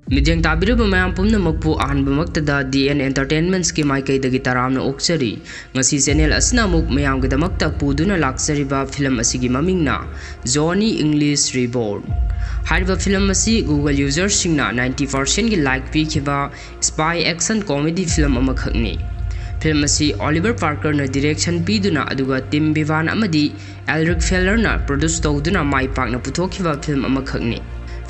Midjang tabiraba mayam pumnamakpu ahanbamaktada DN Entertainments ki maikaidagi taramna oksari ngasi channel asina muk mayamgidamakta puduna laksariba film asigi mamingna Johny English Reborn. Hariba film asi Google users singna 90% gi like pikhiba spy action comedy film amakhakni. Film asi Oliver Parker na direction piduna aduga Tim Vivan amadi Elric Feller na produce tawduna maipakna puthokhiba film amakhakni.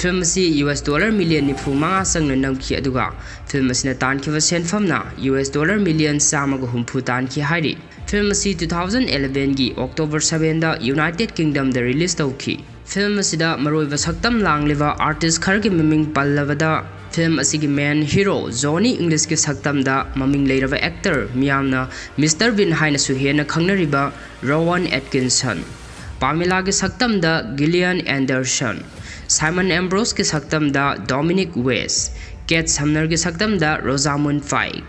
Film asi US dollar million nifu manga sang na namki aduga film asina tankhiba senfamna US dollar million samaga humpu tankhi hairi. Film asi 2011 gi October 7 da United Kingdom da release tawki. Film asida maroiba saktam langliba artist khargi miming pallabada film asigi main hero Johny English ki saktam da maming leiraba actor miyamna Mr. Bean haina su hena khangnariba Rowan Atkinson. Pamela ki saktam da Gillian Anderson. Simon Ambrose ki saktam da Dominic West, Kate Sumner ki saktam da Rosamund Pike,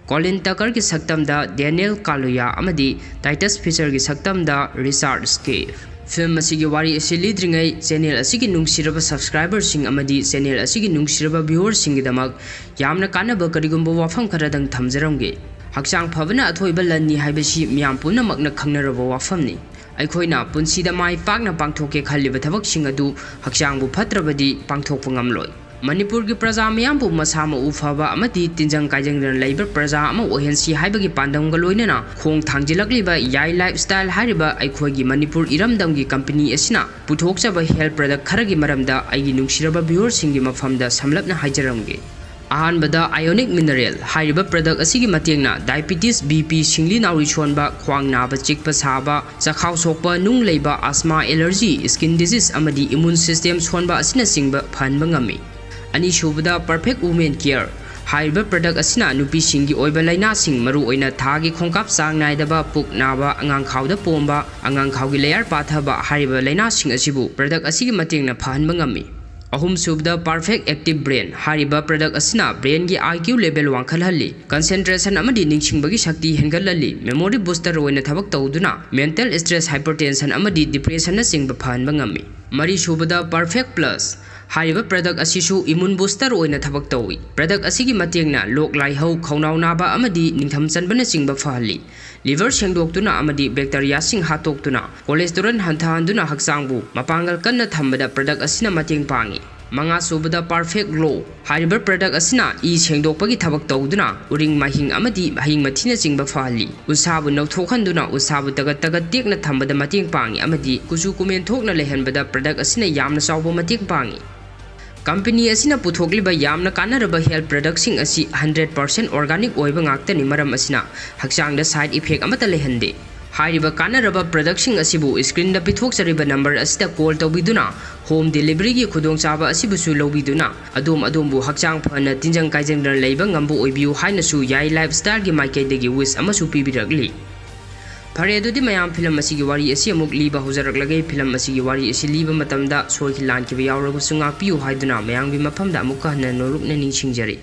Colin Tucker ki saktam da Daniel Kaluuya amadi Titus Fisher ki saktam da Richard Schiff. Film asigi wari asi lidringai channel asigi nungsiraba subscribers sing amadi channel asigi nungsiraba viewers sing gidamak yamna kanaba karigumba wafam kharadang thamjaramge. Hakchang phabana athoiba lanni haibasi miyam puna makna khangnaraba wafamni. ꯑꯩꯈꯣꯏꯅ ꯄꯨꯟꯁꯤꯗ ꯃꯥꯏ ꯄꯥꯛꯅ ꯄꯥꯡꯊꯣꯛꯀꯦ ꯈꯜꯂꯤꯕ ꯊꯕꯛꯁꯤꯡ ꯑꯗꯨ ꯍꯛꯆꯥꯡꯕꯨ ꯐꯠꯇ꯭ꯔꯕꯗꯤ ꯄꯥꯡꯊꯣꯛꯄ ꯉꯝꯂꯣꯏ꯫ ꯃꯅꯤꯄꯨꯔꯒꯤ ꯄ꯭ꯔꯖꯥ ꯃꯤꯌꯥꯝꯕꯨ ꯃꯁꯥ ꯃꯎ ꯐꯕ ꯑꯃꯗꯤ ꯇꯤꯟꯖꯪ ꯀꯥꯏꯖꯪꯗꯅ ꯂꯩꯕ ꯄ꯭ꯔꯖꯥ ꯑꯃ ꯑꯣꯏꯍꯟꯁꯤ ꯍꯥꯏꯕꯒꯤ ꯄꯥꯟꯗꯝꯒ ꯂꯣꯏꯅꯅ ꯈꯣꯡ ꯊꯥꯡꯖꯤꯜꯂꯛꯂꯤꯕ ꯌꯥꯏ ꯂꯥꯏꯐꯁ꯭ꯇꯥꯏꯜ ꯍꯥꯏꯔꯤꯕ ꯑꯩꯈꯣꯏꯒꯤ ꯃꯅꯤꯄꯨꯔ ꯏꯔꯝꯗꯝꯒꯤ ꯀꯝꯄꯅꯤ ꯑꯁꯤꯅ ꯄꯨꯊꯣꯛꯆꯕ ꯍꯦꯜꯊ ꯄ꯭ꯔꯗꯛ ꯈꯔꯒꯤ ꯃꯔꯝꯗ ꯑꯩꯒꯤ ꯅꯨꯡꯁꯤꯔꯕ ꯚꯤꯌꯨꯋꯔꯁꯤꯡꯒꯤ ꯃꯐꯝꯗ ꯁꯝꯂꯞꯅ ꯍꯥꯏꯖꯔꯝꯒꯦ꯫ ꯑꯍꯥꯟꯕꯗ ionic mineral ꯍꯥꯏꯔꯤꯕ ꯄ꯭ꯔꯗꯛ ꯑꯁꯤꯒꯤ ꯃꯇꯦꯡꯅ ꯗꯥꯏꯕꯦꯇꯤꯁ BP ꯁꯤꯡꯂꯤ ꯅꯥꯎꯔꯤ ꯁꯣꯟꯕ ꯈ꯭ꯋꯥꯡ ꯅꯥꯕ ꯆꯤꯛꯄ ꯁꯥꯕ ꯆꯈꯥꯎ ꯁꯣꯛꯄ ꯅꯨꯡ ꯂꯩꯕ ꯑꯁꯃꯥ ꯑꯦꯂꯔꯖꯤ ꯁ꯭ꯀꯤꯟ ꯗꯤꯖꯤꯖ ꯑꯃꯗꯤ ꯏꯃ꯭ꯌꯨꯟ ꯁꯤꯁꯇꯦꯝ ꯁꯣꯟꯕ ꯑꯁꯤꯅꯆꯤꯡꯕ ꯐꯍꯟꯕ ꯉꯝꯃꯤ꯫ ꯑꯅꯤꯁꯨꯕꯗ ꯄꯔꯐꯦꯛट ꯋꯨꯃꯦꯟ ꯀꯦꯌꯔ ꯍꯥꯏꯔꯤꯕ ꯄ꯭ꯔꯗꯛ ꯑꯁꯤꯅ ꯅꯨꯄꯤꯁꯤꯡꯒꯤ ꯑꯣꯏꯕ ꯂꯩꯅꯥꯁꯤꯡ ꯃꯔꯨꯑꯣꯏꯅ ꯊꯥꯒꯤ ꯈꯣꯡꯀꯥꯞ ꯆꯥꯡ ꯅꯥꯏꯗꯕ ꯄꯨꯛ ꯅꯥꯕ ꯑꯉꯥꯡꯈꯥꯎꯗ ꯄꯣꯝꯕ ꯑꯉꯥꯡꯈꯥꯎꯒꯤ ꯂꯦꯌꯔ ꯄꯥꯊꯕ ꯍꯥꯏꯔꯤꯕ ꯂꯩꯅꯥꯁꯤꯡ ꯑꯁꯤꯕꯨ ꯄ꯭ꯔꯗꯛ ꯑꯁꯤꯒꯤ ꯃꯇꯦꯡꯅ ꯐꯍꯟꯕ ꯉꯝꯃꯤ꯫ ꯑꯍꯨꯝꯁꯨꯕꯗ ꯄꯔꯐꯦꯛट एक्टिव ब्रेन ꯍꯥꯏꯔꯤꯕ ꯄ꯭ꯔꯗꯛ ꯑꯁꯤꯅ ꯕ꯭ꯔꯦꯟꯒꯤ IQ ꯂꯦꯚꯦꯜ ꯋꯥꯡꯈꯠꯍꯜꯂꯤ, ꯀꯟꯁꯦꯟꯇ꯭ꯔꯦꯁꯟ ꯑꯃꯗꯤ ꯅꯤꯡꯁꯤꯡꯕꯒꯤ ꯁꯛꯇꯤ ꯍꯦꯟꯒꯠꯍꯜꯂꯤ, ꯃꯦꯃꯣꯔꯤ ꯕꯨꯁꯇꯔ ꯑꯣꯏꯅ ꯊꯕꯛ ꯇꯧꯗꯨꯅ ꯃꯦꯟꯇꯦꯜ ꯁ꯭ꯇ꯭ꯔꯦꯁ, ꯍꯥꯏꯄꯔꯇꯦꯟꯁꯟ ꯑꯃꯗꯤ ꯗꯤꯄ꯭ꯔꯦꯁꯟꯅꯆꯤꯡꯕ ꯐꯍꯟꯕ ꯉꯝꯃꯤ꯫ ꯃꯔꯤꯁꯨꯕꯗ ꯄꯔꯐꯦꯛट ꯄ꯭ꯂꯁ ꯍꯥꯏꯔꯤꯕ ꯄ꯭ꯔꯗꯛ ꯑꯁꯤꯁꯨ ꯏꯃ꯭ꯌꯨꯟ ꯕꯨꯁꯇꯔ ꯑꯣꯏꯅ ꯊꯕꯛ ꯇꯧꯏ꯫ ꯄ꯭ꯔꯗꯛ ꯑꯁꯤꯒꯤ ꯃꯇꯦꯡꯅ ꯂꯣꯛ ꯂꯥꯏꯍꯧ, ꯈꯧꯅꯥꯎ ꯅꯥꯕ ꯑꯃꯗꯤ ꯅꯤꯡꯊꯝ ꯆꯟꯕꯅꯆꯤꯡꯕ ꯐꯍꯜꯂꯤ, ꯂꯤꯚꯔ ꯁꯦꯡꯗꯣꯛꯇꯨꯅ ꯑꯃꯗꯤ ꯕꯦꯛꯇꯦꯔꯤꯌꯥꯁꯤꯡ ꯍꯥꯠꯇꯣꯛꯇꯨꯅ ꯀꯣꯂꯦꯁꯇꯦꯔꯣꯜ ꯍꯟꯊꯍꯟꯗꯨꯅ ꯍꯛꯆꯥꯡꯕꯨ ꯃꯄꯥꯡꯒꯜ ꯀꯟꯅ ꯊꯝꯕꯗ ꯄ꯭ꯔꯗꯛ ꯑꯁꯤꯅ ꯃꯇꯦꯡ ꯄꯥꯡꯏ꯫ ꯃꯉꯥꯁꯨꯕꯗ ꯄꯔꯐꯦꯛट ꯒ꯭ꯂꯣ ꯍꯥꯏꯔꯤꯕ ꯄ꯭ꯔꯗꯛ ꯑꯁꯤꯅ ꯏ ꯁꯦꯡꯗꯣꯛꯄꯒꯤ ꯊꯕꯛ ꯇꯧꯗꯨꯅ ꯎꯔꯤꯡ ꯃꯍꯤꯡ ꯑꯃꯗꯤ ꯍꯌꯤꯡ ꯃꯊꯤꯅꯆꯤꯡꯕ ꯐꯍꯜꯂꯤ, ꯎꯟꯁꯥꯕꯨ ꯅꯧꯊꯣꯛꯍꯟꯗꯨꯅ ꯎꯟꯁꯥꯕꯨ ꯇꯒꯠ ꯇꯒꯠ ꯇꯦꯛꯅ ꯊꯝꯕꯗ ꯃꯇꯦꯡ ꯄꯥꯡꯏ ꯑꯃꯗꯤ ꯀꯨꯆꯨ ꯀꯨꯃꯦꯟ ꯊꯣꯛꯅ ꯂꯩꯍꯟꯕꯗ ꯄ꯭ꯔꯗꯛ ꯑꯁꯤꯅ ꯌꯥꯝꯅ ꯆꯥꯎꯕ ꯃꯇꯦꯡ ꯄꯥꯡꯏ꯫ ꯀꯝꯄꯅꯤ ꯑꯁꯤꯅ ꯄꯨꯊꯣꯛꯂꯤꯕ ꯌꯥꯝꯅ ꯀꯥꯟꯅꯔꯕ ꯍꯦꯜꯊ ꯄ꯭ꯔꯗꯛꯁꯤꯡ ꯑꯁꯤ 100% ꯑꯣꯔꯒꯥꯅꯤꯛ ꯑꯣꯏꯕ ꯉꯥꯛꯇꯅꯤ, ꯃꯔꯝ ꯑꯁꯤꯅ ꯍꯛꯆꯥꯡꯗ ꯁꯥꯏꯗ ꯏꯐꯦꯛ ꯑꯃꯠꯇ ꯂꯩꯍꯟꯗꯦ꯫ ꯍꯥꯏꯔꯤꯕ ꯀꯥꯟꯅꯔꯕ ꯄ꯭ꯔꯗꯛꯁꯤꯡ ꯑꯁꯤꯕꯨ ꯁ꯭ꯀ꯭ꯔꯤꯟꯗ ꯄꯤꯊꯣꯛꯆꯔꯤꯕ ꯅꯝꯕꯔ ꯑꯁꯤꯗ ꯀꯣꯜ ꯇꯧꯕꯤꯗꯨꯅ ꯍꯣꯝ ꯗꯦꯂꯤꯚꯔꯤꯒꯤ ꯈꯨꯗꯣꯡꯆꯥꯕ ꯑꯁꯤꯕꯨꯁꯨ ꯂꯧꯕꯤꯗꯨꯅ ꯑꯗꯣꯝꯕꯨ ꯍꯛꯆꯥꯡ ꯐꯅ ꯇꯤꯟꯖꯪ ꯀꯥꯏꯖꯪꯗꯅ ꯂꯩꯕ ꯉꯝꯕ ꯑꯣꯏꯕꯤꯌꯨ ꯍꯥꯏꯅꯁꯨ ꯌꯥꯏ ꯂꯥꯏꯐꯁ꯭ꯇꯥꯏꯜꯒꯤ ꯃꯥꯏꯀꯩꯗꯒꯤ ꯋꯤꯁ ꯑꯃꯁꯨ ꯄꯤꯕꯤꯔꯛꯂꯤ꯫ ꯐꯔꯦ ꯑꯗꯨꯗꯤ ꯃꯌꯥꯝ ꯐꯤꯂꯝ ꯑꯁꯤꯒꯤ ꯋꯥꯔꯤ ꯑꯁꯤ ꯑꯃꯨꯛ ꯂꯤꯕ ꯍꯧꯖꯔꯛꯂꯒꯦ꯫ ꯐꯤꯂꯝ ꯑꯁꯤꯒꯤ ꯋꯥꯔꯤ ꯑꯁꯤ ꯂꯤꯕ ꯃꯇꯝꯗ ꯁꯣꯏꯈꯤ ꯂꯥꯟꯈꯤꯕ ꯌꯥꯎꯔꯕꯁꯨ ꯉꯥꯛꯄꯤꯌꯨ ꯍꯥꯏꯗꯨꯅ ꯃꯌꯥꯝꯒꯤ ꯃꯐꯝꯗ ꯑꯃꯨꯛꯀ ꯍꯟꯅ ꯅꯣꯂꯨꯛꯅ ꯅꯤꯡꯁꯤꯡꯖꯔꯤ꯫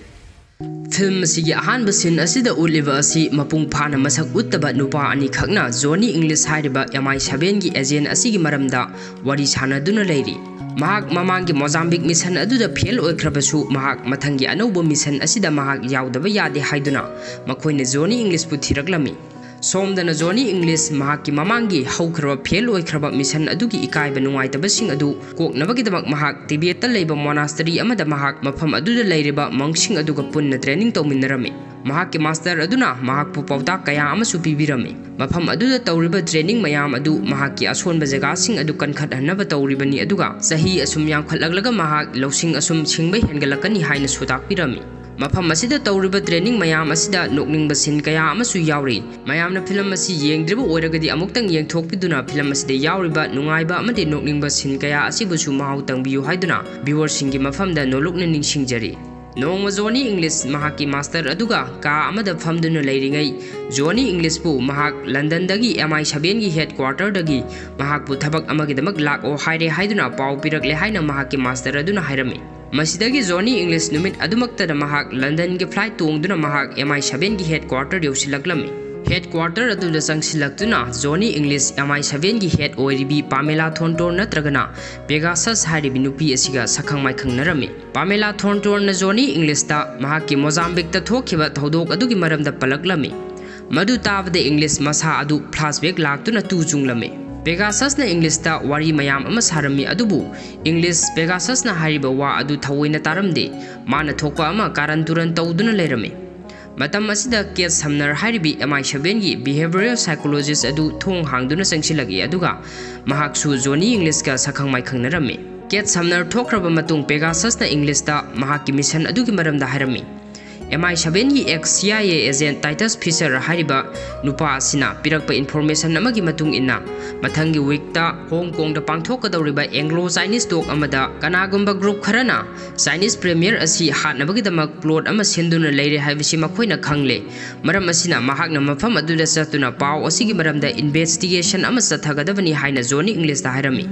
ꯐꯤल्म ꯑꯁꯤꯒꯤ ꯑꯍꯥꯟꯕ ꯁꯤꯟ ꯑꯁꯤꯗ ꯎꯠꯂꯤꯕ ꯑꯁꯤ ꯃꯄꯨꯡ ꯐꯥꯅ ꯃꯁꯛ ꯎꯠꯇꯕ ꯅꯨꯄꯥ ꯑꯅꯤꯈꯛꯅ Johny English ꯍꯥꯏꯔꯤꯕ MI7ꯒꯤ ꯑꯦꯖꯦꯟ ꯑꯁꯤꯒꯤ ꯃꯔꯝꯗ ꯋꯥꯔꯤ ꯁꯥꯅꯗꯨꯅ ꯂꯩꯔꯤ꯫ ꯃꯍꯥꯛ ꯃꯃꯥꯡꯒꯤ ꯃꯣꯖꯥꯝꯕꯤꯛ ꯃꯤꯁꯟ ꯑꯗꯨꯗ ꯐꯦꯜ ꯑꯣꯏꯈ꯭ꯔꯕꯁꯨ ꯃꯍꯥꯛ ꯃꯊꯪꯒꯤ ꯑꯅꯧꯕ ꯃꯤꯁꯟ ꯑꯁꯤꯗ ꯃꯍꯥꯛ ꯌꯥꯎꯗꯕ ꯌꯥꯗꯦ ꯍꯥꯏꯗꯨꯅ ꯃꯈꯣꯏꯅ Johny Englishꯄꯨ ꯊꯤꯔꯛꯂꯝꯃꯤ꯫ ꯁꯣꯝꯗꯅ Johny English ꯃꯍꯥꯛꯀꯤ ꯃꯃꯥꯡꯒꯤ ꯍꯧꯈ꯭ꯔꯕ ꯐꯦꯜ ꯑꯣꯏꯈ꯭ꯔꯕ ꯃꯤꯁꯟ ꯑꯗꯨꯒꯤ ꯏꯀꯥꯏꯕ ꯅꯨꯡꯉꯥꯏꯇꯕꯁꯤꯡ ꯑꯗꯨ ꯀꯣꯛꯅꯕꯒꯤꯗꯃꯛ ꯃꯍꯥꯛ ꯇꯤꯕꯦꯠꯇ ꯂꯩꯕ ꯃꯣꯅꯥꯁꯇꯔꯤ ꯑꯃꯗ ꯃꯍꯥꯛ ꯃꯐꯝ ꯑꯗꯨꯗ ꯂꯩꯔꯤꯕ ꯃꯪꯁꯤꯡ ꯑꯗꯨꯒ ꯄꯨꯟꯅ ꯇ꯭ꯔꯦꯅꯤꯡ ꯇꯧꯃꯤꯟꯅꯔꯝꯃꯤ꯫ ꯃꯍꯥꯛꯀꯤ ꯃꯥꯁꯇꯔ ꯑꯗꯨꯅ ꯃꯍꯥꯛꯄꯨ ꯄꯥꯎꯇꯥꯛ ꯀꯌꯥ ꯑꯃꯁꯨ ꯄꯤꯕꯤꯔꯝꯃꯤ꯫ ꯃꯐꯝ ꯑꯗꯨꯗ ꯇꯧꯔꯤꯕ ꯇ꯭ꯔꯦꯅꯤꯡ ꯃꯌꯥꯝ ꯑꯗꯨ ꯃꯍꯥꯛꯀꯤ ꯑꯁꯣꯟꯕ ꯖꯒꯥꯁꯤꯡ ꯑꯗꯨ ꯀꯟꯈꯠꯍꯟꯅꯕ ꯇꯧꯔꯤꯕꯅꯤ, ꯑꯗꯨꯒ ꯆꯍꯤ ꯑꯁꯨꯝ ꯌꯥꯝꯈꯠꯂꯛꯂꯒ ꯃꯍꯥꯛ ꯂꯧꯁꯤꯡ ꯑꯁꯨꯝ ꯁꯤꯡꯕ ꯍꯦꯟꯒꯠꯂꯛꯀꯅꯤ ꯍꯥꯏꯅꯁꯨ ꯇꯥꯛꯄꯤꯔꯝꯃꯤ꯫ ꯃꯐꯝ ꯑꯁꯤꯗ ꯇꯧꯔꯤꯕ ꯇ꯭ꯔꯦꯅꯤꯡ ꯃꯌꯥꯝ ꯑꯁꯤꯗ ꯅꯣꯛꯅꯤꯡꯕ ꯁꯤꯟ ꯀꯌꯥ ꯑꯃꯁꯨ ꯌꯥꯎꯔꯤ꯫ ꯃꯌꯥꯝꯅ ꯐꯤꯂꯝ ꯑꯁꯤ ꯌꯦꯡꯗ꯭ꯔꯤꯕ ꯑꯣꯏꯔꯒꯗꯤ ꯑꯃꯨꯛꯇꯪ ꯌꯦꯡꯊꯣꯛꯄꯤꯗꯨꯅ ꯐꯤꯂꯝ ꯑꯁꯤꯗ ꯌꯥꯎꯔꯤꯕ ꯅꯨꯡꯉꯥꯏꯕ ꯑꯃꯗꯤ ꯅꯣꯛꯅꯤꯡꯕ ꯁꯤꯟ ꯀꯌꯥ ꯑꯁꯤꯕꯨꯁꯨ ꯃꯍꯥꯎ ꯇꯪꯕꯤꯌꯨ ꯍꯥꯏꯗꯨꯅ ꯚꯤꯌꯨꯋꯔꯁꯤꯡꯒꯤ ꯃꯐꯝꯗ ꯅꯣꯂꯨꯛꯅ ꯅꯤꯡꯁꯤꯡꯖꯔꯤ꯫ ꯅꯣꯡꯃ Johny English ꯃꯍꯥꯛꯀꯤ ꯃꯥꯁꯇꯔ ꯑꯗꯨꯒ ꯀꯥ ꯑꯃꯗ ꯐꯝꯗꯨꯅ ꯂꯩꯔꯤꯉꯩ Johny Englishꯄꯨ ꯃꯍꯥꯛ ꯂꯟꯗꯟꯗꯒꯤ MI7ꯒꯤ ꯍꯦꯗꯀ꯭ꯋꯥꯔꯇꯔꯗꯒꯤ ꯃꯍꯥꯛꯄꯨ ꯊꯕꯛ ꯑꯃꯒꯤꯗꯃꯛ ꯂꯥꯛꯑꯣ ꯍꯥꯏꯔꯦ ꯍꯥꯏꯗꯨꯅ ꯄꯥꯎ ꯄꯤꯔꯛꯂꯦ ꯍꯥꯏꯅ ꯃꯍꯥꯛꯀꯤ ꯃꯥꯁꯇꯔ ꯑꯗꯨꯅ ꯍꯥꯏꯔꯝꯃꯤ꯫ ꯃꯁꯤꯗꯒꯤ Johny English ꯅꯨꯃꯤꯠ ꯑꯗꯨꯃꯛꯇꯗ ꯃꯍꯥꯛ ꯂꯟꯗꯟꯒꯤ ꯐ꯭ꯂꯥꯏꯠ ꯇꯣꯡꯗꯨꯅ ꯃꯍꯥꯛ MI7ꯒꯤ ꯍꯦꯗꯀ꯭ꯋꯥꯔꯇꯔ ꯌꯧꯁꯤꯜꯂꯛꯂꯝꯃꯤ꯫ हेडक्वार्टर अदुदा चंगसिलक्तुना जोनी इंग्लिश MI7 की हेड ओइरिबी पामेला थोंटोर नत्रगना पेगासस हारिबी नुपी असिगा सखंग माइखंगनरमी पामेला थोंटोर न जोनी इंग्लिश ता महाकी मोजाम्बिक ता थोखिबा थौदोक अदुगी मरमदा पलकलमी मदु ताबदे इंग्लिश मसा अदु फ्लैशबैक लाक्तुना तुजुंगलमी पेगासस न इंग्लिश ता वारी मयाम अमा सारमी अदुबु इंग्लिश पेगासस न हारिबा वा अदु थवैना तारमदे माना थोकपा अमा कारण तुरन तौदुना लेरमी मतम असिदा केट समनर हारिबी MI7 की बिहेवियरल साइकोलॉजिस्ट अदु थोंग हांगदुना संगसिलगी अदुगा महाकसु जोनी इंग्लिश का सखंग माइखंगनरमी केट समनर थोखरबा मतुंग पेगासस न इंग्लिश ता महाकी मिशन अदुगी मरमदा हारमी MI7 की ex CIA agent Titus Fisher हारिबा नुपा असिना पिरकपा इन्फॉर्मेशन अमगी मतुंग इन्ना मथंगी वीकता हांगकांग दा पांगथोकदौरिबा एंग्लो चाइनीज टॉक अमदा कनागुंबा ग्रुप खरना चाइनीज प्रीमियर असी हाटनबगीदमक प्लॉट अमा सेंदुना लेरे हाइबसि मखोइना खंगले मरम असिना महाकना मफम अदुदा चतुना पाव असिगी मरमदा इन्वेस्टिगेशन अमा चथगदबनी हाइना जोनी इंग्लिश दा हारमी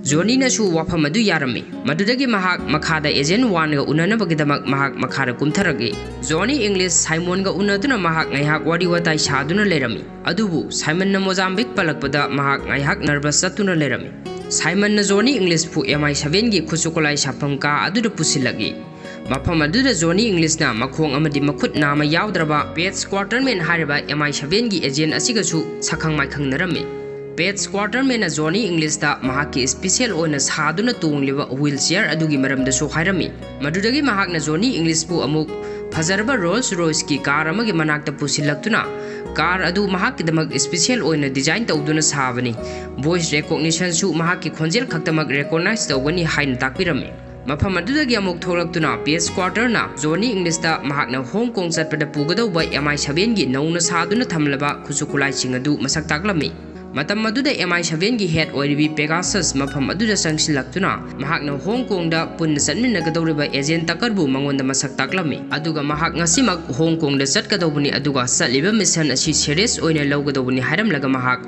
जोनी नसु वाफम अदु यारमी मदुदगी महाक मखादा एजेंट 1 गा उननबगीदमक महाक मखादा कुमथरगे जोनी इंग्लिश साइमन गा उनदुना महाक ngaihak wadi watai saduna lerami adubu Simon न मोजाम्बिक पलकपदा महाक ngaihak नर्वस चतुना लेरमी साइमन न जोनी इंग्लिश फु MI7 की खुसुकुलाई साफम का अदुदा पुसिलगी मफम अदुदा जोनी इंग्लिश ना मखोंग अमदि मखुत नाम यावद्रबा पेट्स क्वार्टरमैन हारिबा MI7 की एजेंट असिगसु सखंग माइखंग नरमी पेट्स क्वार्टरमैन जोनी इंग्लिश ता महाकी स्पेशल ओना सादुना तोंगलिबा व्हीलचेयर अदुगी मरमदसु हाइरमी मदुदगी महाकना जोनी इंग्लिश पु अमुक फजरबा रोल्स रॉयस की कार अमगी मनाक्ता पुसिलक्तुना कार अदु महाकिदमक स्पेशल ओना डिजाइन तौदुना साबनी वॉइस रिकॉग्निशन सु महाकी खोंजेल खक्तमक रिकॉग्नाइज तौबनी हाइन ताकबिरमी मफम अदुदगी अमुक थोरक्तुना पेट्स क्वार्टर ना जोनी इंग्लिश ता महाकना हांगकांग चटपदा पुगदौबा MI7 की नौना सादुना थमलबा खुसुकुलाई चिंगदु मसक ताकलमी मतम मदुदा MI7 की हेड ओइरिबी पेगासस मफम अदुदा संगसिलक्तुना महाकना हांगकांग दा पुन्न चटमिनगदौरिबा एजेंट तकरबु मंगोंदा मसक ताकलमी अदुगा महाक ngasimak हांगकांग दा चटकदौबनी अदुगा चटलिबा मिशन असि सीरियस ओइना लौगदौबनी हाइरमलगा महाक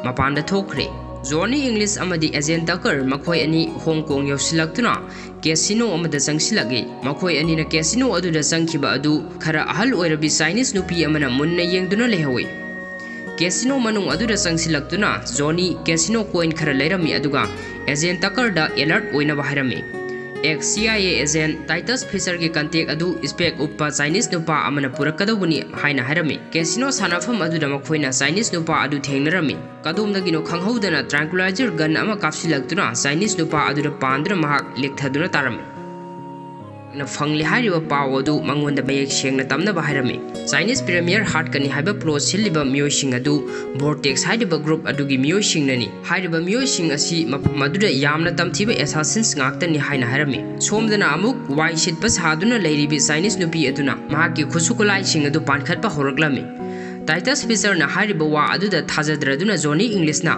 मपानदा थोखरे जोनी इंग्लिश अमदी एजेंट तकर मखोय अनि हांगकांग यौसिलक्तुना कैसिनो अमदा संगसिलगे मखोय अनि न कैसिनो अदुदा संगखिबा अदु खरा अहल ओइरबी चाइनीज नुपी अमना मुन्ना येंगदुना लेहवे कैसिनो मनुंग अदुदा संगसिलक्तुना जोनी कैसिनो कॉइन खरा लेरमी अदुगा एजेंट तकरदा अलर्ट ओइना बाहरमी ex CIA agent Titus Fisher की कंटेक्ट अदु स्पेक उपा चाइनीज नुपा अमना पुरकदौबनी हाइना हारमी कैसिनो सानाफम अदुदा मखोइना चाइनीज नुपा अदु थेंगनरमी कदोमदगिनो खंगहौदना ट्रैंकुलाइजर गन अमा कापसिलक्तुना चाइनीज नुपा अदुदा पांदुना महाक लेखथदुना तारमी न फंगली हारिबा पाव अदु मंगोंदा मयेक सेंगना तमना बाहरमी चाइनीज प्रीमियर हार्ट कनी हाइबा प्लो सिलिबा मियोसिंग अदु vortex हाइबा ग्रुप अदुगी मियोसिंग ननी हाइबा मियोसिंग असि मफम अदुदा यामना तमथिबा एसासिन्स ngakतनी हाइना हारमी सोमदना अमुक वाइ सिटपा सादुना लेरिबी चाइनीज नुपी अदुना महाकी खुसुकुलाई सिंग अदु पानखतपा होरकलामी टाइटस फिशर ना हारिबा वा अदुदा थाजद्रदुना जोनी इंग्लिश ना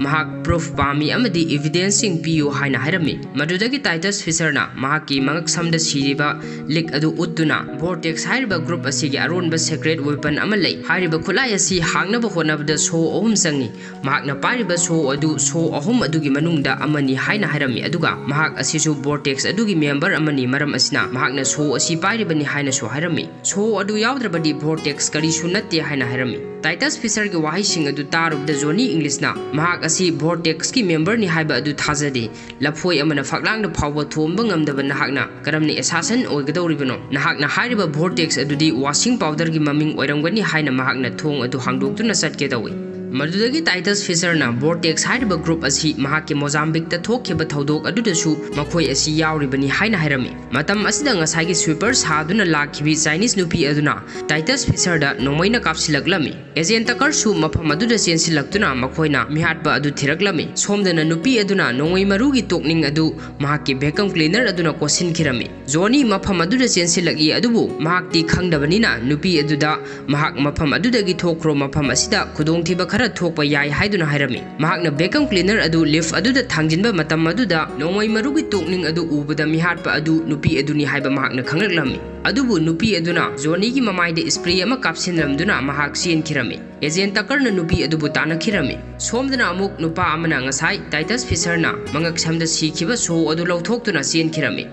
महाक प्रूफ पामी अमदी एविडेंसिंग पियु हाइना हारमी मदुदगी टाइटस फिशर ना महाकी मंगक समदा सिरिबा लिक अदु उद्दुना vortex हारिबा ग्रुप असिगी अरोनबा सेक्रेट वेपन अमा लै हारिबा खुलाई असि हांगनबा होनबदा सो अहुम संगी महाकना पारिबा सो अहुम अदुगी मनुंगदा अमनी हाइना हारमी अदुगा महाक असिसु vortex अदुगी मेंबर अमनी मरम असिना महाकना सो असि पारिबनी हाइना सो हारमी सो अदु यावद्रबदी vortex करिसु नत्ते हाइना हारमी टाइटस फिशर की वाहिसिंग अदु तारुबदा जोनी इंग्लिश ना महाक असि vortex की मेंबर नि हाइबा अदु थाजदे लफोय अमना फकलांगदा फावबा थोमबा ngamdaba नहाकना करमनि एसासन ओइगदौरिबनो नहाकना हारिबा vortex अदुदी वाशिंग पाउडर की ममिंग ओइरमगनी हाइना महाकना थोंग अदु हांगदोक्तुना चटके दौई मदुदगी टाइटस फिशर ना vortex हारिबा ग्रुप असि महाके मोजाम्बिक ता थोखिबा थौदोक अदुदसु मखोय असि यावरिबनी हाइना हारमी मतम असिदा ngसाइगी स्वीपर सादुना लाखिबी चाइनीज नुपी अदुना टाइटस फिशर दा नोंमैना कापसिलक्लमी एजेंट तकरसु मफम अदुदा चेनसिलक्तुना मखोयना मिहाटबा अदु थिरक्लमी सोमदना नुपी अदुना नोंमै मरुगी तोकनिंग अदु महाके वैक्यूम क्लीनर अदुना कोसिनखिरमी जोनी मफम अदुदा चेनसिलगी अदुबु महाकती खंगदबनिना नुपी अदुदा महाक मफम अदुदगी थोक्रो मफम असिदा खुदोंथिबा खरा थोकपा याय हाइदुना हाइरमी महाकना वैक्यूम क्लीनर अदु लिफ्ट अदुदा थांजिनबा मतम अदुदा नोंमै मरुगी तोकनिंग अदु उबदा मिहाटबा अदु नुपी अदुनी हाइबा महाकना खंगलक्लमी अदुबु नुपी अदुना जोनी की ममाइदे स्प्रे अमा कापसिनरमदुना महाक चेनखिरमी एजेंट तकरना नुपी अदुबु तानखिरमी सोमदना अमुक नुपा अमना ngसाइ टाइटस फिशरना मंगक समदा सिखिबा सो अदु लौथोक्तुना चेनखिरमी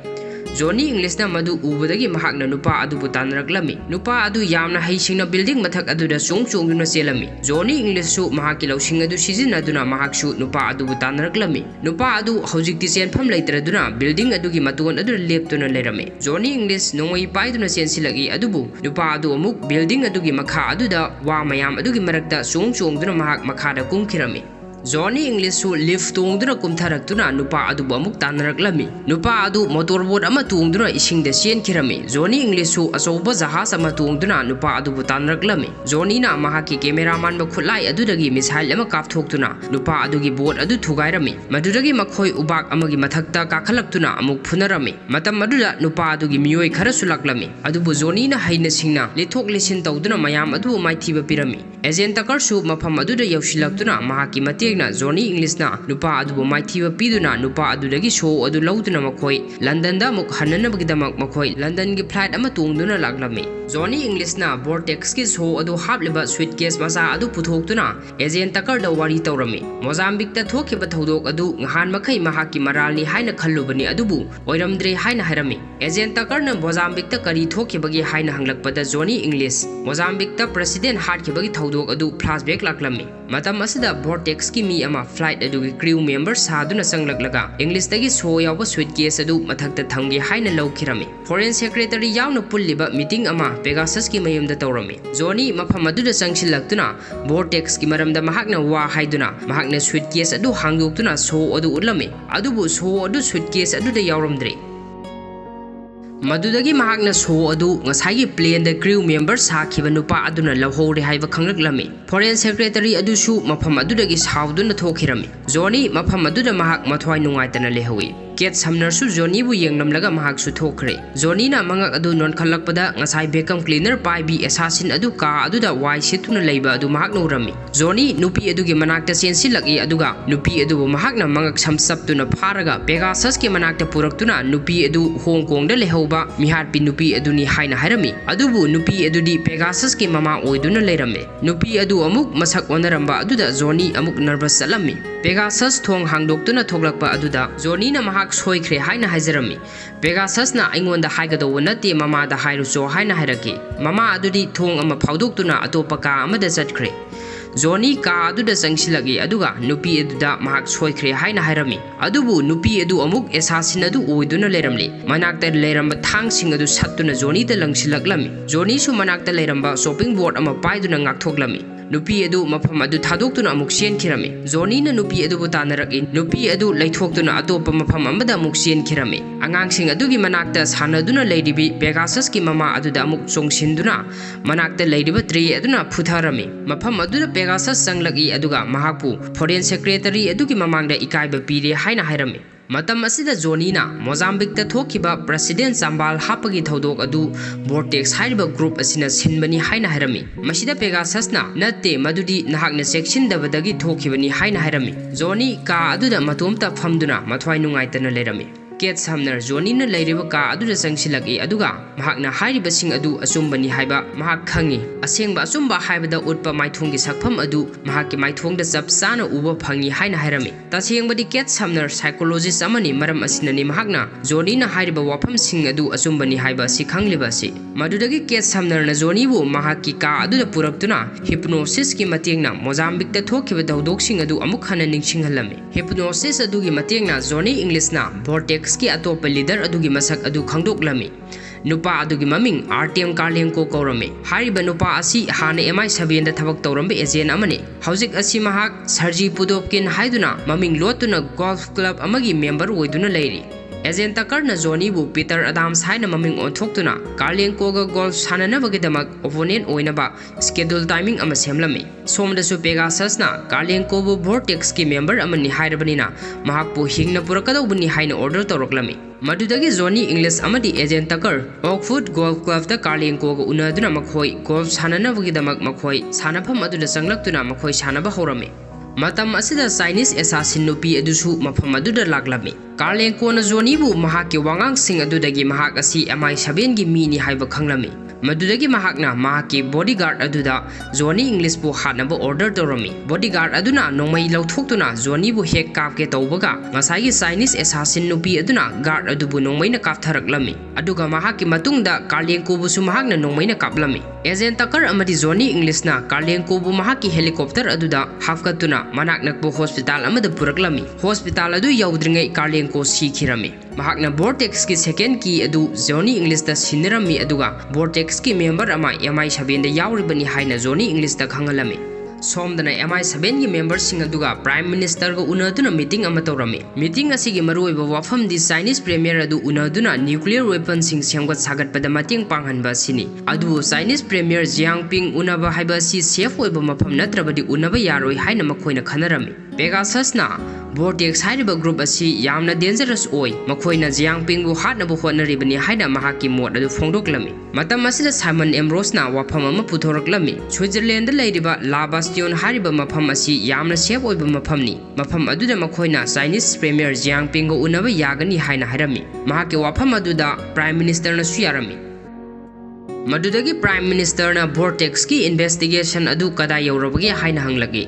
Johny English na madu ubadagi mahakna nupa adubu tanraklami. Nupa adu yamna haisingna building mathak aduda chungduna selami. Johny English su mahaki lausing adu sizinaduna mahaksu nupa adubu tanraklami. Nupa adu hojikti senpham leitraduna building adugi matun adu leptuna lerame. Johny English nongoi paiduna sensilagi adubu nupa adu amuk building adugi makha aduda wa mayam adugi marakta chungduna mahak makhada kumkhirame. Johny English su lift tungduna kumtharakduna nupa adu amuk tanraklami. Nupa adu motorboat ama tungduna isingda senkhirame. Johny English su asoba jahaz ama tungduna nupa adu tanraklami. Johny na mahaki cameraman ba khulai adudagi missile ama kapthoktuna nupa adugi boat adu thugairame. Madudagi makhoi ubak amagi mathakta kakhalakduna amuk phunarame. Matam aduda nupa adugi miyoi khara sulaklami. Adubu Johny na haina singna lethok lesin tawduna mayam adu maithiba pirami. Agent takar su mafam aduda yausilakduna mahaki mate Johny English na nupa adubu maithiba piduna nupa adudagi show adu lauduna makhoi London da muk hananabagidamak makhoi London gi flight ama tungduna laklami. Johny English na vortex ki show adu hapliba suitcase masa adu puthoktuna agent takar da wari tawrami. Mozambique ta thokiba thodok adu ngahan makhai mahaki maralni haina khallubani adubu oiramdre haina harami. Agent takar na Mozambique ta kari thokibagi haina hanglakpada Johny English Mozambique ta president hatkibagi thodok adu flashback laklami. Matam asida vortex ki mi ama flight adugi crew members saduna sanglaglaga English tagi show yawa suitcase adu mathakta thamgi haina lawkhirami. Foreign secretary yawna pulliba meeting ama Pegasus ki mayumda tawrami. Johny mafam aduda sangsilaktuna vortex ki maramda mahakna wa haiduna mahakna suitcase adu hangdoktuna show adu ulame. Adubu show adu suitcase adu da yawramdre. Madudagi mahakna show adu ngasai plane da crew members sakhiba nupa aduna lawhore haiba khanglaklami. Foreign secretary adu su mafam adudagi sauduna thokhirami. Johny mafam aduda mahak mathwai nungaitana lehawi. Ket samnar su Johny bu yengnamlaga mahak su thokre. Johny na mangak adu non khalakpada ngasai vacuum cleaner pai bi assassin adu ka aduda wai situna leiba adu mahak norami. Johny nupi adugi manakta sensilagi aduga nupi adu mahak na mangak samsaptuna pharaga Pegasus ki manakta puraktuna nupi adu Hong Kong da lehoba mihar pi nupi aduni haina harami. Adubu nupi adudi Pegasus ki mama oiduna leirame. Nupi adu amuk masak onaramba aduda Johny amuk nervous salami. Pegasus thong hangdoktuna thoglakpa aduda Johny na mahak soikre haina haijarami. Pegasus na aingonda haigadawa nate mama da hairuso haina hairaki. Mama adudi thong ama phaudoktuna atopa ka amada chatkre. Johny ka aduda sangsilagi aduga nupi aduda mahak soikre haina hairami. Adubu nupi adu amuk assassin adu oiduna leramli. Manakta leramba thangsing adu sattuna Johny da langsilaklami. Johny su manakta leramba shopping board ama paiduna ngakthoklami. Nupi adu mafam adu thadoktuna amuk senkhirami. Johny na nupi adu bu tanaraki nupi adu leithoktuna atopa mafam amada amuk senkhirami. Angangsing adugi manakta sanaduna leidibi Pegasus ki mama aduda amuk songsinduna manakta leidiba tree aduna phutharami. Mafam aduda Pegasus sanglagi aduga mahakpu foreign secretary adugi mamangda ikaiba pire haina hairami. Matam asida Johny na Mozambique ta thokiba president sambal hapagi thodok adu vortex haiba group asina sinbani haina hairami. Masida Pegasus na natte madudi nahakna section dabadagi thokibani haina hairami. Johny ka aduda matomta phamduna mathwai nungaitana lerami. Ket samnar Johny na leiriba ka aduda sangsilagi aduga mahakna hairiba sing adu asumbani haiba mahak khangi. Asengba asumba haibada utpa maithonggi sakpham adu mahakki maithongda chap chana uba phangi haina hairami. Tasengbadi Ket samnar psychologist amani maram asinani mahakna Johny na hairiba wafam sing adu asumbani haiba si khangliba si. Madudagi Ket samnar na Johny bu mahakki ka aduda puraktuna hypnosis ki matengna Mozambique ta thokiba daudok sing adu amuk hana ningsinghalami. Hypnosis adugi matengna Johny English na vortex ki atopa leader adugi masak adu khangdoklami. Nupa adugi maming RTM Karlenko kaurame. Hariba nupa asi hana MI7 da thabak tawrambe agent amane. Haujik asi mahak Sergi Pudovkin haiduna maming lotuna golf club amagi member oiduna leiri. Agent takar na Johny bu Peter Adams haina maming onthoktuna Karlenko ga golf sananabagidamak opponent oinaba schedule timing ama semlami. Somdasu Pegasus na Karlenko bu vortex ki member amani hairabanina mahakpu hingna purakadawbani haina order tawraklami. Madudagi Johny English amadi agent takar Oakwood Golf Club da Karlenko ga unaduna makhoi golf sananabagidamak makhoi sanafam aduda sanglaktuna makhoi sanaba horame. Matam asida Chinese assassin nupi adusu mafam aduda laklami. Karlenko na Johny bu mahakki wangang sing adudagi mahak asi MI7 gi mini haiba khanglami. मदुदगी महाकना महाकी bodyguard अदुदा Johnny English बु हानबो order तोरमी bodyguard अदुना नोंगमई लौथोक्तुना जोनी बु हेक कापके तौबगा ngसाई Chinese assassin नुपी अदुना guard अदुबु नोंगमईना कापथरकलमी अदुगा महाकी मतुंगदा कार्लेंकोबुसु महाकना नोंगमईना कापलमी agent तकर अमदी जोनी इंग्लिशना कार्लेंकोबु महाकी helicopter अदुदा हाफकतुना मनाक नकबु hospital अमदा पुरकलमी hospital अदु यौद्रिंगै कार्लेंको सीखिरमी महाकना बोर्टेक्स की सेकेंड की अदु जोनी इंग्लिश दा सिनरमी अदुगा बोर्टेक्स की मेंबर अमा MI 7 दा यावरिबनी हाइना जोनी इंग्लिश दा खंगलमी सोमदना MI 7 की मेंबर सिंह अदुगा प्राइम मिनिस्टर को उनदुना मीटिंग अमा तौरमी मीटिंग असिगी मरुओइबा वाफम दि चाइनीज प्रीमियर अदु उनदुना न्यूक्लियर वेपन सिंह सेमगत सागतपदा मतेंग पांगहनबा सिनी अदु चाइनीज प्रीमियर जियांगपिंग उनबा हाइबा सि सेफ ओइबा मफम नत्रबदि उनबा यारोइ हाइना मखोइना खनरमी पेगाससना बोर्टेक्स हाइरिबा ग्रुप असी यामना डेंजरस ओइ मखोइना जियांगपिंग बु हाटनबु होनरिबनी हाइना महाकी मोड अदु फोंदोक्लमी मतम असिदा साइमन एम्ब्रोसना वाफम अमा पुथोरक्लमी स्विट्जरलैंड लाइरिबा लाबास्टियोन हारिबा मफम असी यामना सेफ ओइबा मफमनी मफम अदुदा मखोइना चाइनीज प्रीमियर जियांगपिंग गो उनबा यागनी हाइना हाइरमी महाकी वाफम अदुदा प्राइम मिनिस्टर न सुयारमी मदुदगी प्राइम मिनिस्टर न बोर्टेक्स की इन्वेस्टिगेशन अदु कदा यौरबगी हाइना हंगलगी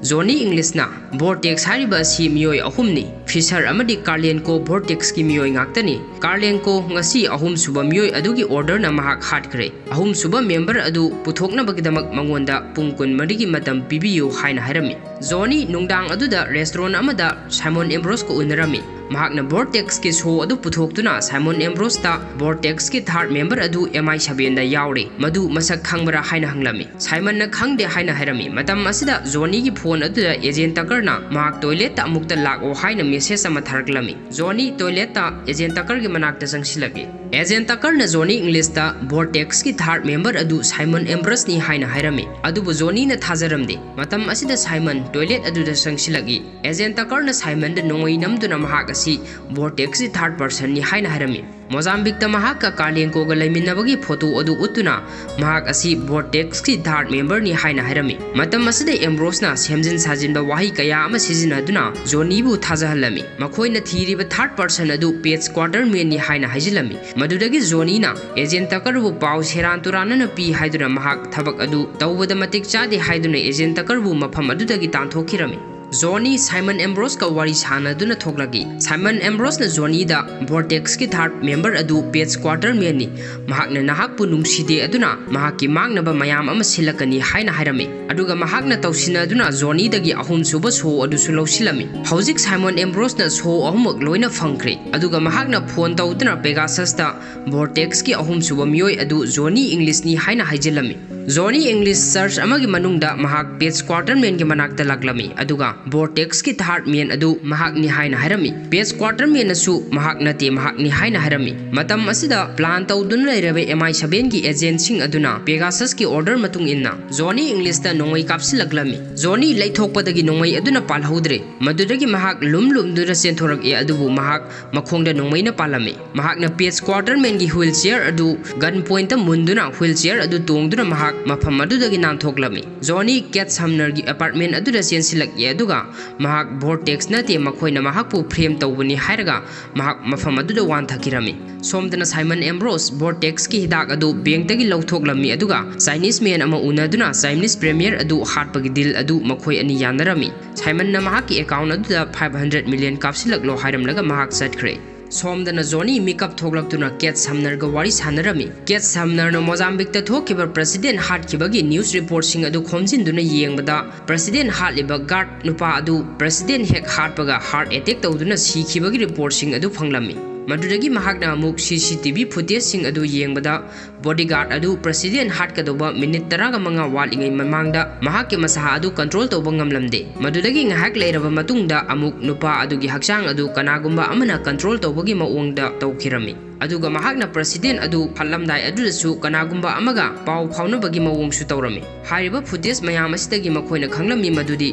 जोनी इंग्लिशना बोर्टेक्स हारिबा असि मियोय अहुमनी फिशर अमदी कार्लेंको बोर्टेक्स की मियोय ngaktani कार्लेंको ngasi ahum suba miyoy adugi order na mahak hatkre ahum suba member adu puthokna bagidamak mangonda pungkun marigi matam pibiyu haina hairami जोनी नुंगदांग अदुदा restaurant अमदा Simon Ambrose को उनरमी महाकना बोर्टेक्स के show अदु पुथोक्तुना Simon Ambrose ता बोर्टेक्स के third member अदु MI 7 दा यावरे मदु मसक खंगबरा हाइना हंगलमी Simon न खंगदे हाइना हाइरमी मतम असिदा जोनी की फोन अदुदा एजेंट तकरना महाक टॉयलेट ता मुक्ता लाको हाइना मेसेज अमा थरकलमी जोनी टॉयलेट ता एजेंट तकर के मनाकता संगसिलगे एजेंट तकर न जोनी इंग्लिश ता बोर्टेक्स की थर्ड मेंबर अदु साइमन एम्ब्रोस नि हाइना हाइरमी अदुबु जोनी न थाजरमदे मतम असिदा साइमन टॉयलेट अदुदा संगसिलगी एजेंट तकर न साइमन द नोंगई नमदुना महाक असि बोर्टेक्स थर्ड पर्सन नि हाइना हाइरमी मोजाम्बिक ता महाक का कार्लेंको ग लैमिनबगी फोटो अदु उतुना महाक असि बोर्टेक्स की थर्ड मेंबर नि हाइना हाइरमी मतम असिदे एम्ब्रोसना सेमजिन साजिन ब वाही कया अमा सिजिनदुना जोनीबु थाजहलमी मखोइना थीरिबा थर्ड पर्सन अदु पेज क्वार्टर मेन नि हाइना हाइजिलमी मदुदगी जोनीना एजेंट तकरबु पाउ सेरान तुरानन पी हाइदुना महाक थबक अदु तौबदा मतिक चादे हाइदुना एजेंट तकरबु मफम अदुदगी तांथोखिरमी जोनी साइमन एम्ब्रोस का वारी सानदुना थोकलगी साइमन एम्ब्रोस न जोनी दा बोर्टेक्स की थर्ड मेंबर अदु पेज क्वार्टर मेनी महाकना नाहकपु नुंगसिदे अदुना महाकी मांगनबा मयाम अमा सिलकनी हाइना हाइरमी अदुगा महाकना तौसिनदुना जोनी दगी अहुम सुबा सो अदुसु लौसिलमी हौजिक साइमन एम्ब्रोस न सो अहुमक लोइना फंख्रे अदुगा महाकना फोन तौदुना पेगासस दा बोर्टेक्स की अहुम सुबा मियोय अदु जोनी इंग्लिश नि हाइना हाइजिलमी जोनी इंग्लिश सर्च अमगी मनुंगदा महाक पेज क्वार्टर मेन के मनाकता लाक्लमी अदुगा बोर्टेक्स की थर्ड मेन अदु महाक नि हाइना हाइरमी पेज क्वार्टर मेन असु महाक नते महाक नि हाइना हाइरमी मतम असिदा प्लान तौदुन लैरबे MI 7 की एजेंट सिंग अदुना पेगासस की ऑर्डर मतुंग इन्ना जोनी इंग्लिश दा नोंगई कापसिलक्लमी जोनी लैथोकपदगी नोंगई अदुना पालहौद्रे मदुदगी महाक लुम दुरा सेंथोरक ए अदुबु महाक मखोंगदा नोंगईना पालमी महाकना पेज क्वार्टर मेन की व्हील चेयर अदु गन पॉइंट मुंदुना व्हील चेयर अदु तोंगदुना महाक मफम अदुदगी नांथोकलमी जोनी कैट समनर की अपार्टमेंट अदुदा सेंसिलक ए अदुगा महाक बोर्टेक्स नते मखोइना महाकपु फ्रेम तौबनी हाइरगा महाक मफम अदुदा वान थकिरमी सोमदना साइमन एम्ब्रोस बोर्टेक्स की हिदाक अदु बैंक तगी लौथोकलमी अदुगा चाइनीज मेन अमा उनदुना चाइनीज प्रीमियर अदु हाटपगी डील अदु मखोइ अनि यानरमी साइमन न महाकी अकाउंट अदुदा 500 मिलियन कापसिलक लो हाइरमलगा महाक चटख्रे सोमदना जोनी मेकअप थोकलक्तुना केट समनर ग वारी सानरमी केट समनर न मोजाम्बिक ता थोकिबा प्रेसिडेंट हाटखिबगी न्यूज रिपोर्ट सिंग अदु खोमजिनदुना येंगबदा प्रेसिडेंट हाटलिबा गार्ड नुपा अदु प्रेसिडेंट हेक हाटपगा हार्ट अटैक तौदुना सीखिबगी रिपोर्ट सिंग अदु फंगलमी मदुदगी महाकना अमुक CCTV फुटेज सिंग अदु येंगबदा बॉडीगार्ड अदु प्रेसिडेंट हाटकदोबा मिनिट 15 वालिंगै ममांगदा महाके मसा अदु कंट्रोल तौबा ngamlamde मदुदगी ngahak leiraba matungda amuk nupa adugi hakchang adu kanagumba amana control tौबगी मओंगदा तौखिरमी अदुगा महाकना प्रेसिडेंट अदु फल्लमदाय अदुदसु कनागुंबा अमगा पाउ फाउनबगी मओंगसु तौरमी हारिबा फुटेज मयाम असिदगी मखोइना खंगलमी मदुदी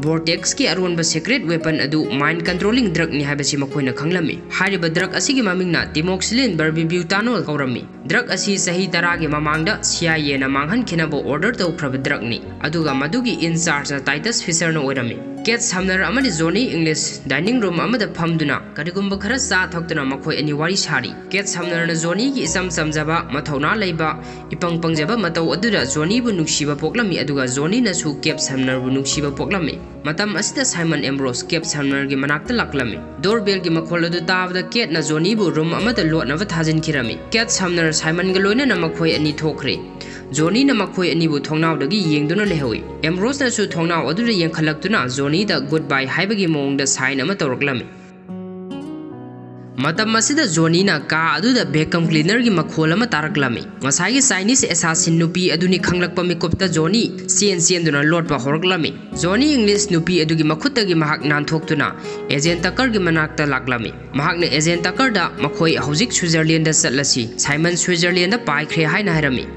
बोर्टेक्स की अरोनबा सीक्रेट वेपन अदु माइंड कंट्रोलिंग ड्रग नि हाबसि मखोइना खंगलमी हारिबा ड्रग असिगी ममिंगना टिमोक्सिलिन बर्बिब्यूटानोल कौरमी ड्रग असी सही तरागे ममांगदा CIA ना मांगहन खिनबो ऑर्डर तौख्रब ड्रग नि अदुगा मदुगी इंचार्ज टाइटस फिशर न ओरमी Ket Sumner amadi Johny English dining room amada phamduna karigumba khara sa thokduna makhoi ani wari sari. Ket Sumner na Johny gi isam samjaba mathauna leiba ipang pangjaba matau aduda Johny bu nuksiba poklami aduga Johny na su Ket Sumner bu nuksiba poklami. Matam asida Simon Ambrose Ket Sumner gi manakta laklami. Doorbell gi makhol adu tabda Ket na Johny bu room amada lotnava thajin kirami. Ket Sumner Simon ga loina na makhoi ani thokre. Johny na makhoi ani bu thongnaw dagi yengduna lehawi. Ambrose na su thongnaw aduda yengkhalaktuna Johny da goodbye haibagi mong da sign ama tawraklami. Matam masida Johny na ka aduda vacuum cleaner gi makhol ama taraklami. Ngasai gi Chinese assassin nupi aduni khanglakpa mikopta Johny sen duna lotpa horaklami. Johny English nupi adugi makhutta gi mahak nanthokuna agent Tucker gi manakta laklami. Mahakna agent Tucker da makhoi hojik Switzerland da chatlasi Simon Switzerland da paikhre haina harami.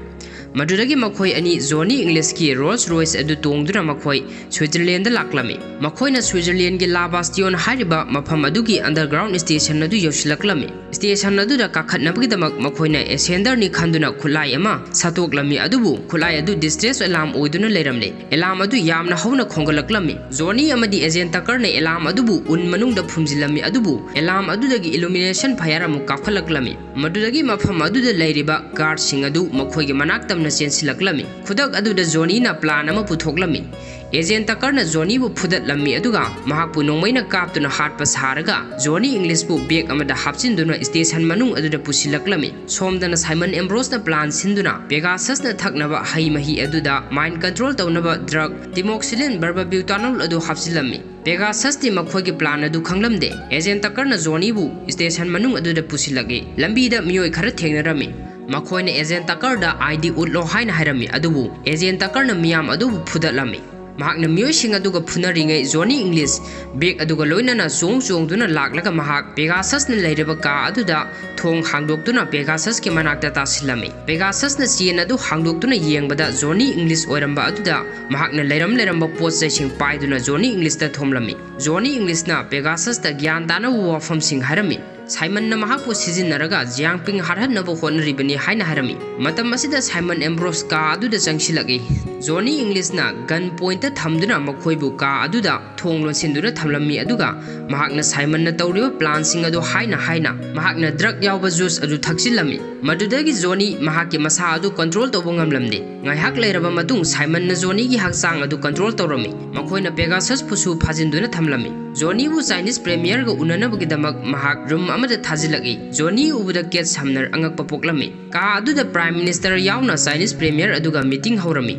Madudagi makhoi ani Johny English ki Rolls Royce adu tongduna makhoi Switzerland da laklami. Makhoi na Switzerland gi La Bastion hariba mafam adugi underground station adu yosilaklami. Station adu da kakhatnabagi damak makhoi na ascender ni khanduna khulai ama satoklami adubu khulai adu distress alarm oiduna leramle. Alarm adu yamna hawna khongalaklami. Johny amadi agent Tucker na alarm adubu un manung da phumjilami adubu alarm adu dagi illumination fire mu kaphalaklami. Madudagi mafam adu da leiriba guard sing adu makhoi gi manaktam na sensilaklami. Khudak adu da Johny na plan ama puthoklami. Agent Tucker na Johny bu phudatlami aduga mahakpu nongmai na kaptuna hatpa saraga Johny English bu bag amada hapchinduna station manung aduda pusilaklami. Somdana Simon Ambrose na plan sinduna Pegasus na thaknaba hai mahi aduda mind control tawnaba drug timoxylin barbabutanol adu hapsilami. Pegasus ti makhoi gi plan adu khanglamde. Agent Tucker na Johny bu station manung aduda pusilage lambi da miyoi khara thengnarami. Makhoi na Agent Tucker da ID utlo haina harami adubu Agent Tucker na miyam adubu phudatlami. Mahakna miyoi sing aduga phunaringai Johny English bag aduga loinana chongduna laklaga mahak Pegasus na leireba ka aduda thong hangdoktuna Pegasus ki manakta tasilami. Pegasus na chen adu hangdoktuna yengbada Johny English oiramba aduda mahakna leiramba potsai sing paiduna Johny English ta thomlami. Johny English na Pegasus ta gyan dana wafam sing harami. Simon na mahakpu sijinnaraga jiangping harhanaba honribani haina harami. Matam asida Simon Ambrose ka aduda changsilagi. Johny English na gun point ta thamduna makhoi bu ka aduda thong lonsinduna thamlami aduga mahakna Simon na tawriba plan sing adu haina mahakna drug yawba juice adu thaksilami. Madudagi Johny mahakki masa adu control tawba ngamlamde. Ngaihak leiraba matung Simon na Johny gi hakchang adu control tawrami. Makhoi na Pegasus phusu phajinduna thamlami. Johny bu Chinese premier ga unanabagi damak mahak room amada thajilagi. Johny ubuda Ket Sumner angakpa poklami. Ka aduda prime minister yauna Chinese premier aduga meeting hawrami.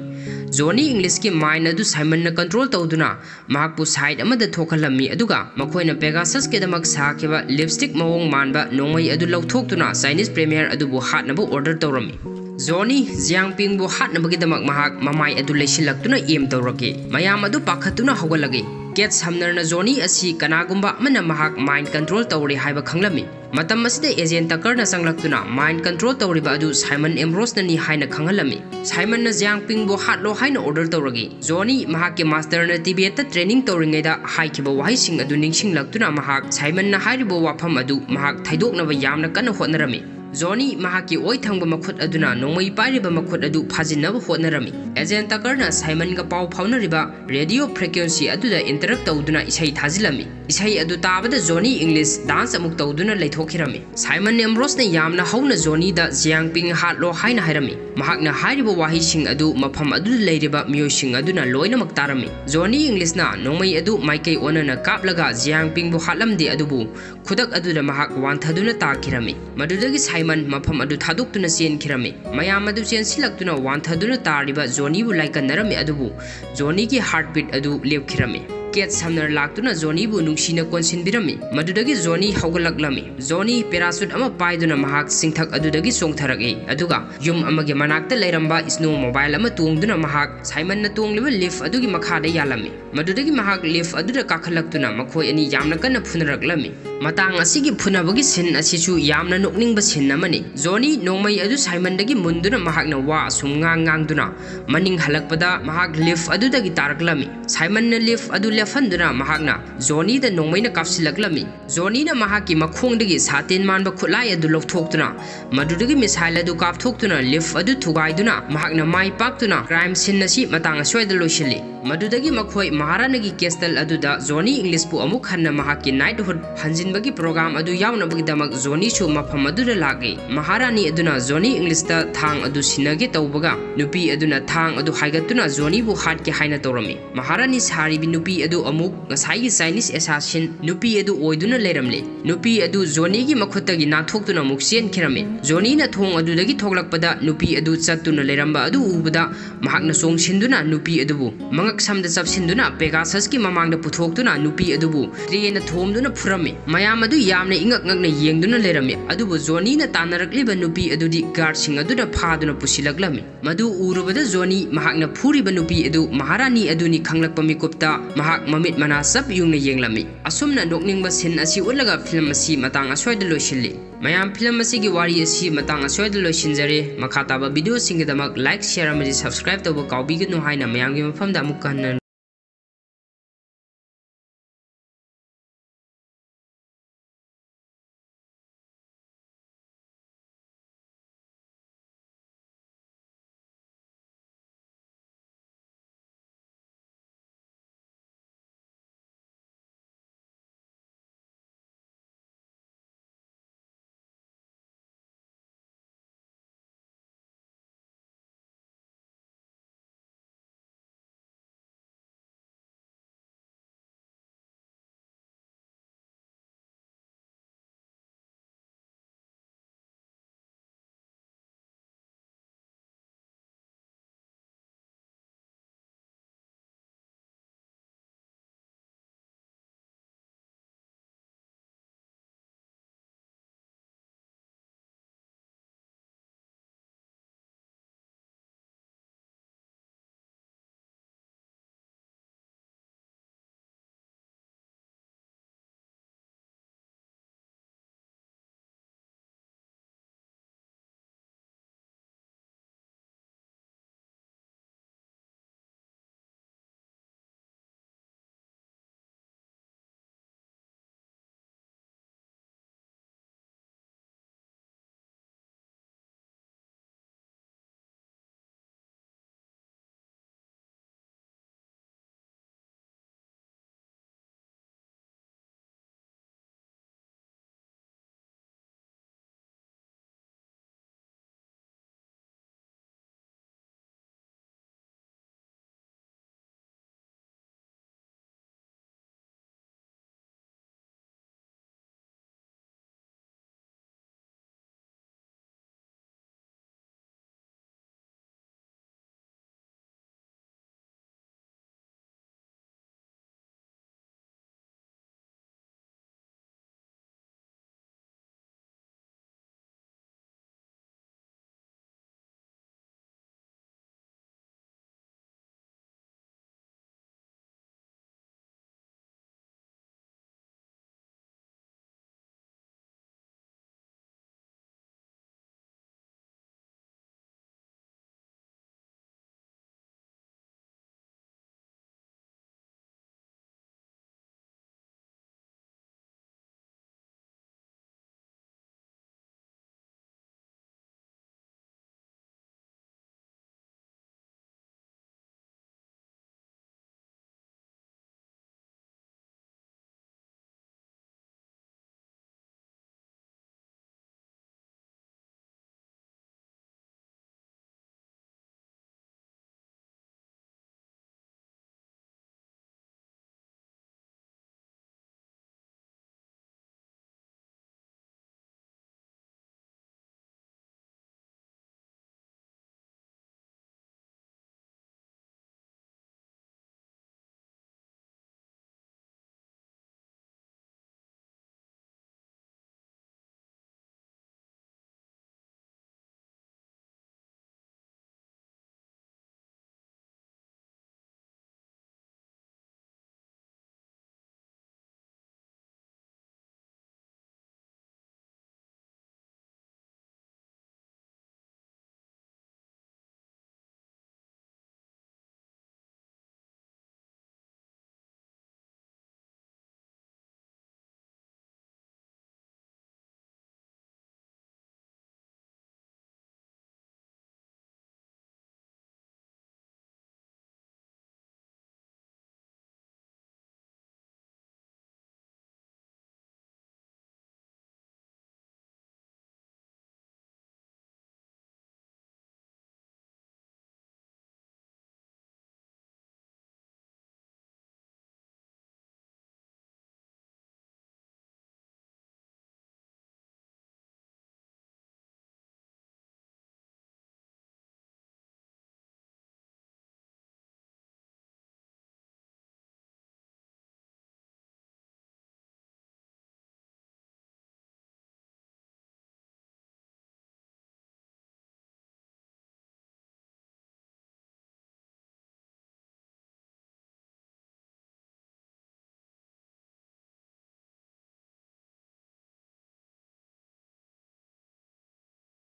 Johny English ki mind adu Simon na control tawduna mahakpu side amada thokhalami aduga makhoi na Pegasus ke damak sakhiba lipstick mawong manba nongmai adu lauthokduna Chinese premier adu bu hatnabu order tawrami. Johny jiangping bu hatnabagi damak mahak mamai adu leisilaktuna aim tawrake. Mayam adu pakhatuna hawgalagi. Ket Sumner na Johny asi kanagumba mana mahak mind control tawri haiba khanglami. Matam asida agent Tucker na sanglaktuna mind control tawriba adu Simon Ambrose na ni haina khanghalami. Simon na jiangping bu hatlo haina order tawragi. Johny mahak ke master na Tibet ta training tawringai da haikiba wahai sing adu ningsinglaktuna mahak Simon na hairibo wafam adu mahak thaidoknaba yamna kana hotnarami. Johny mahaki oi thangba makhut aduna nongmai pairiba makhut adu phajinaba hotnarami. Agent Tucker na Simon ga pau phaunariba radio frequency aduda interrupt tawduna isai thajilami. Isai adu tabada Johny English dance amuk tawduna leithokirami. Simon Ambrose na yamna hauna Johny da jiangping hatlo haina hairami. Mahakna hairiba wahi sing adu mafam adu leiriba miyoi sing aduna loina maktarami. Johny English na nongmai adu maikai onana kaplaga jiangping bu hatlamde adubu khudak aduda mahak wanthaduna takirami. Madudagi Simon mafam adu thadokduna chenkirami. Mayam adu chensilaktuna wanthaduna tariba Johny bu laikannarami adubu Johny ki heartbeat adu lepkhirami. Ket Sumner laktuna Johny bu nungsina konsinbirami. Madudagi Johny hawgalaklami. Johny parachute ama paiduna mahak singthak adudagi songtharagi. Aduga yum amage manakta leiramba snow mobile ama tongduna mahak Simon na tongliba lift adugi makhada yalami. Madudagi mahak lift aduda kakhalaktuna makhoi ani yamna kana phunaraklami. Matang asigi phunabagi sin asichu yamna nokningba sin amani. Johny nongmai adu Simon dagi munduna mahakna wa sumngang ngangduna maning halakpada mahak lift adudagi taraklami. Simon na lift adu तफन्दुना महाकना Johnny द नोंमैना कापसिलक्लमी Johnny ना महाकी मखोंगदगी सातेन मानबा खुलाई अदु लौथोक्तुना मदुदगी missile अदु कापथोक्तुना लिफ अदु थुगाइदुना महाकना माइ पाक्तुना क्राइम सीन असी मतांग अस्वाइदा लोइसिल्ली मदुदगी मखोय महारानागी केस्टल अदुदा जोनी इंग्लिश पु अमुक हन्ना महाकी नाइटहुड हंजिनबगी प्रोग्राम अदु यावनबगीदमक जोनी सु मफम अदुदा लागे महारानी अदुना जोनी इंग्लिश ता थांग अदु सिनगे तौबगा नुपी अदुना थांग अदु हाइगतुना जोनी बु हाट के हाइना तौरमी महारानी सारीबी नुपी अदु अमुक ngसाइगी चाइनीज एसासिन नुपी अदु ओइदुना लेरमले नुपी अदु जोनी गी मखुतगी नाथोक्तुना मुक्सेन खिरमे जोनी ना थोंग अदुदगी थोगलकपदा नुपी अदु चत्तुना लेरमबा अदु उबदा महाकना सोंगसिनदुना नुपी अदुबु मंगक समदा चपसिनदुना पेगासस की ममांगदा पुथोक्तुना नुपी अदुबु ट्रेन थोमदुना फुरमे मयाम अदु यामना इंगक ngakna yengduna lerame adubu जोनी ना तानरकलिबा नुपी अदुदी गार्ड सिंग अदुदा फादुना पुसिलकलमी मदु उरुबदा जोनी महाकना फुरिबा नुपी अदु महारानी अदुनी खंगलकपा मिकुप्ता महाक ममित मना सब युंगना येंगलमी असुमना नोकनिंगबा सिन असि उलगा फिल्म असि मतांग अस्वाइदा लोइसिल्ली मयाम फिल्म असिगी वारी असि मतांग अस्वाइदा लोइसिनजरे मखाताबा वीडियो सिंगदमक लाइक शेयर अमदि सब्सक्राइब तौबा काउबिगनु हाइना मयामगी मफमदा अमुक